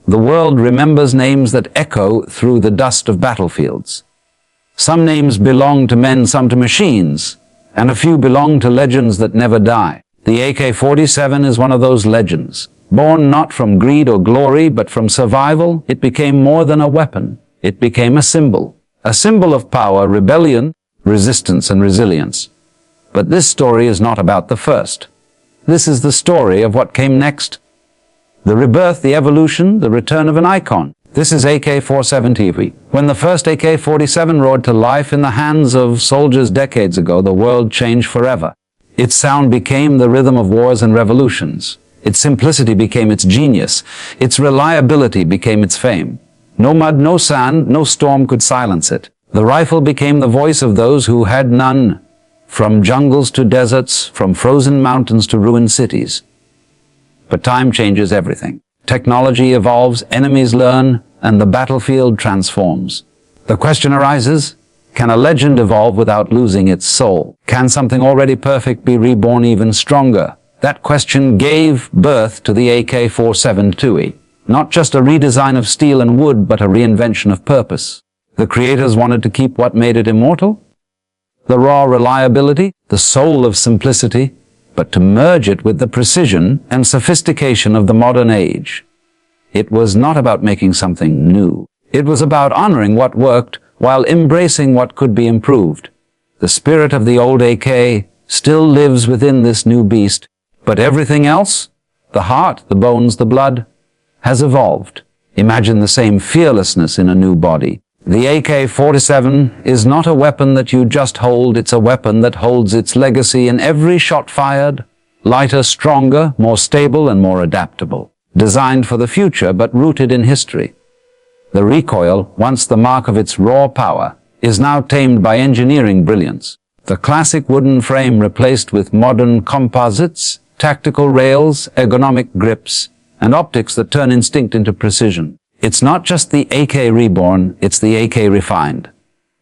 The world remembers names that echo through the dust of battlefields. Some names belong to men, some to machines, and a few belong to legends that never die. The AK-47 is one of those legends. Born not from greed or glory, but from survival, it became more than a weapon. It became a symbol of power, rebellion, resistance, and resilience. But this story is not about the first. This is the story of what came next. The rebirth, the evolution, the return of an icon. This is AK-47 TV. When the first AK-47 roared to life in the hands of soldiers decades ago, the world changed forever. Its sound became the rhythm of wars and revolutions. Its simplicity became its genius. Its reliability became its fame. No mud, no sand, no storm could silence it. The rifle became the voice of those who had none, from jungles to deserts, from frozen mountains to ruined cities. But time changes everything. Technology evolves, enemies learn, and the battlefield transforms. The question arises, can a legend evolve without losing its soul? Can something already perfect be reborn even stronger? That question gave birth to the AK-47 TUI. Not just a redesign of steel and wood, but a reinvention of purpose. The creators wanted to keep what made it immortal, the raw reliability, the soul of simplicity, but to merge it with the precision and sophistication of the modern age. It was not about making something new. It was about honoring what worked while embracing what could be improved. The spirit of the old AK still lives within this new beast, but everything else, the heart, the bones, the blood, has evolved. Imagine the same fearlessness in a new body. The AK-47 is not a weapon that you just hold, it's a weapon that holds its legacy in every shot fired, lighter, stronger, more stable, and more adaptable. Designed for the future, but rooted in history. The recoil, once the mark of its raw power, is now tamed by engineering brilliance. The classic wooden frame replaced with modern composites, tactical rails, ergonomic grips, and optics that turn instinct into precision. It's not just the AK reborn, it's the AK refined.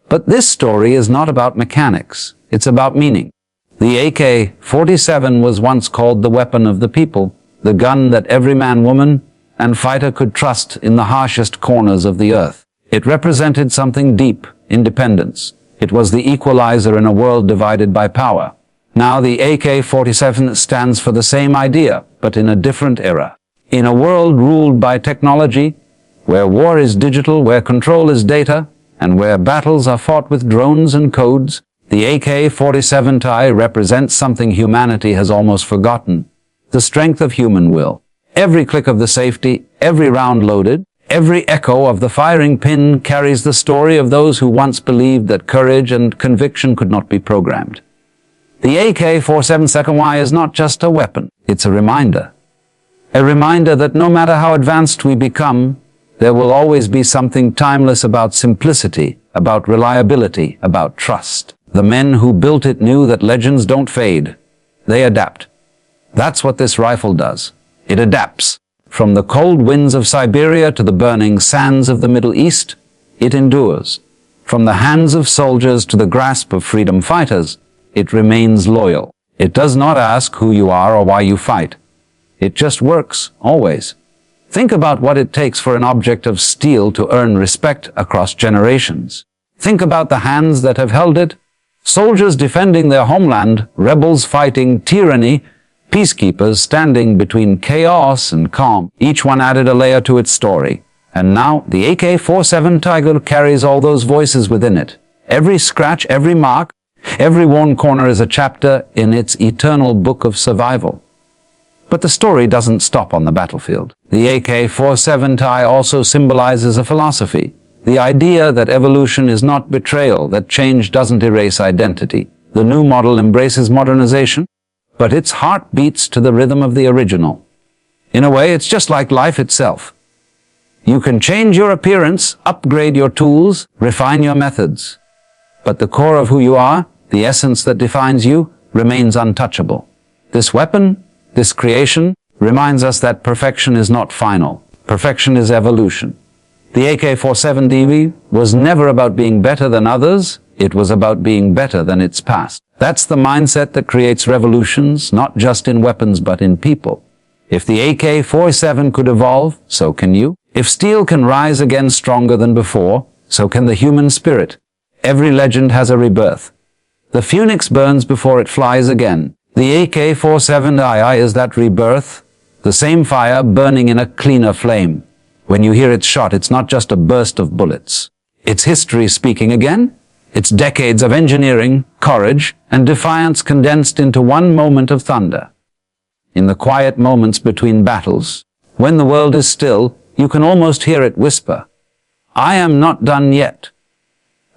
But this story is not about mechanics, it's about meaning. The AK-47 was once called the weapon of the people, the gun that every man, woman, and fighter could trust in the harshest corners of the earth. It represented something deep, independence. It was the equalizer in a world divided by power. Now the AK-47 stands for the same idea, but in a different era. In a world ruled by technology, where war is digital, where control is data, and where battles are fought with drones and codes, the AK-47 TIE represents something humanity has almost forgotten: the strength of human will. Every click of the safety, every round loaded, every echo of the firing pin carries the story of those who once believed that courage and conviction could not be programmed. The AK-47 second Y is not just a weapon, it's a reminder. A reminder that no matter how advanced we become, there will always be something timeless about simplicity, about reliability, about trust. The men who built it knew that legends don't fade. They adapt. That's what this rifle does. It adapts. From the cold winds of Siberia to the burning sands of the Middle East, it endures. From the hands of soldiers to the grasp of freedom fighters, it remains loyal. It does not ask who you are or why you fight. It just works, always. Think about what it takes for an object of steel to earn respect across generations. Think about the hands that have held it. Soldiers defending their homeland, rebels fighting tyranny, peacekeepers standing between chaos and calm. Each one added a layer to its story. And now the AK-47 Tiger carries all those voices within it. Every scratch, every mark, every worn corner is a chapter in its eternal book of survival. But the story doesn't stop on the battlefield. The AK-47 TIE also symbolizes a philosophy, the idea that evolution is not betrayal, that change doesn't erase identity. The new model embraces modernization, but its heart beats to the rhythm of the original. In a way, it's just like life itself. You can change your appearance, upgrade your tools, refine your methods. But the core of who you are, the essence that defines you, remains untouchable. This weapon, this creation, reminds us that perfection is not final. Perfection is evolution. The AK-47 was never about being better than others, it was about being better than its past. That's the mindset that creates revolutions, not just in weapons but in people. If the AK-47 could evolve, so can you. If steel can rise again stronger than before, so can the human spirit. Every legend has a rebirth. The phoenix burns before it flies again. The AK-47 is that rebirth, the same fire burning in a cleaner flame. When you hear its shot, it's not just a burst of bullets. It's history speaking again. It's decades of engineering, courage, and defiance condensed into one moment of thunder. In the quiet moments between battles, when the world is still, you can almost hear it whisper, "I am not done yet."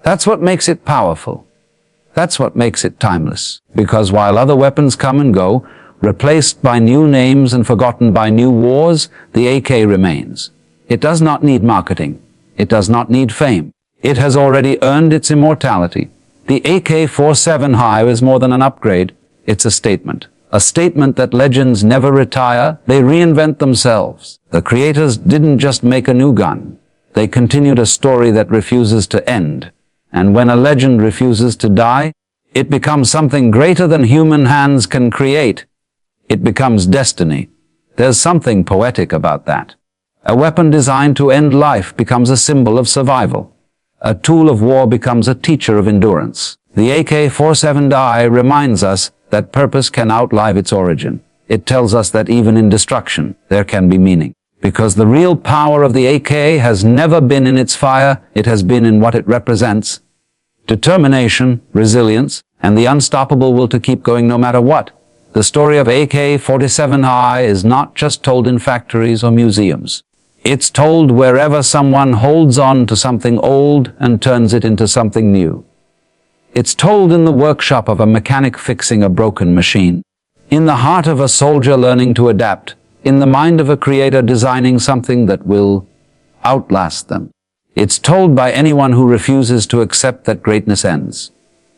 That's what makes it powerful. That's what makes it timeless. Because while other weapons come and go, replaced by new names and forgotten by new wars, the AK remains. It does not need marketing. It does not need fame. It has already earned its immortality. The AK-47 is more than an upgrade. It's a statement. A statement that legends never retire, they reinvent themselves. The creators didn't just make a new gun. They continued a story that refuses to end. And when a legend refuses to die, it becomes something greater than human hands can create. It becomes destiny. There's something poetic about that. A weapon designed to end life becomes a symbol of survival. A tool of war becomes a teacher of endurance. The AK-47 reminds us that purpose can outlive its origin. It tells us that even in destruction, there can be meaning. Because the real power of the AK has never been in its fire, it has been in what it represents. Determination, resilience, and the unstoppable will to keep going no matter what. The story of AK-47 is not just told in factories or museums. It's told wherever someone holds on to something old and turns it into something new. It's told in the workshop of a mechanic fixing a broken machine, in the heart of a soldier learning to adapt, in the mind of a creator designing something that will outlast them. It's told by anyone who refuses to accept that greatness ends.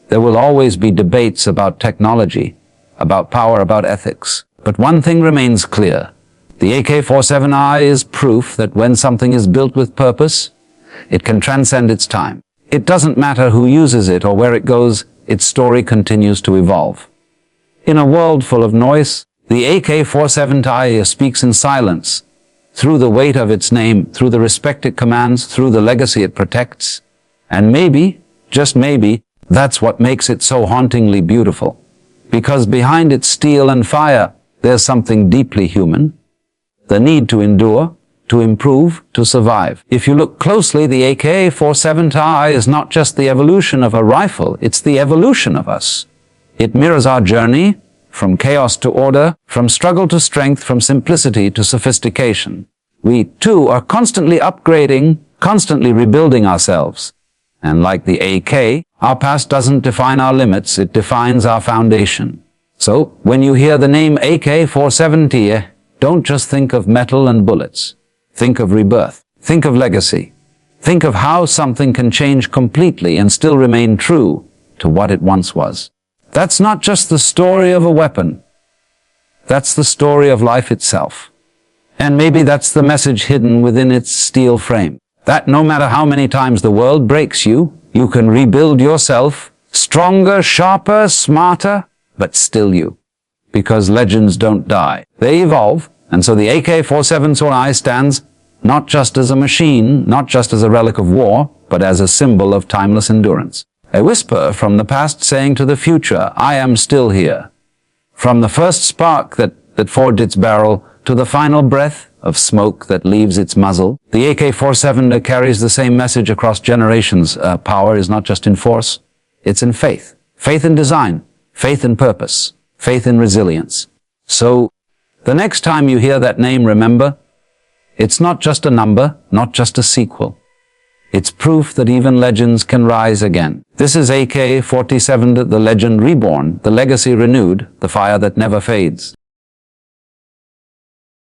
There will always be debates about technology, about power, about ethics. But one thing remains clear. The AK-47 is proof that when something is built with purpose, it can transcend its time. It doesn't matter who uses it or where it goes, its story continues to evolve. In a world full of noise, the AK-47 speaks in silence, through the weight of its name, through the respect it commands, through the legacy it protects. And maybe, just maybe, that's what makes it so hauntingly beautiful. Because behind its steel and fire, there's something deeply human. The need to endure, to improve, to survive. If you look closely, the AK-47 is not just the evolution of a rifle, it's the evolution of us. It mirrors our journey, from chaos to order, from struggle to strength, from simplicity to sophistication. We, too, are constantly upgrading, constantly rebuilding ourselves. And like the AK, our past doesn't define our limits, it defines our foundation. So, when you hear the name AK-47, don't just think of metal and bullets. Think of rebirth. Think of legacy. Think of how something can change completely and still remain true to what it once was. That's not just the story of a weapon. That's the story of life itself. And maybe that's the message hidden within its steel frame. That no matter how many times the world breaks you, you can rebuild yourself, stronger, sharper, smarter, but still you. Because legends don't die. They evolve, and so the AK-47 stands not just as a machine, not just as a relic of war, but as a symbol of timeless endurance. A whisper from the past saying to the future, I am still here. From the first spark that forged its barrel to the final breath of smoke that leaves its muzzle, the AK-47 carries the same message across generations. Power is not just in force, it's in faith. Faith in design, faith in purpose, faith in resilience. So, the next time you hear that name, remember, it's not just a number, not just a sequel. It's proof that even legends can rise again. This is AK-47, the legend reborn, the legacy renewed, the fire that never fades.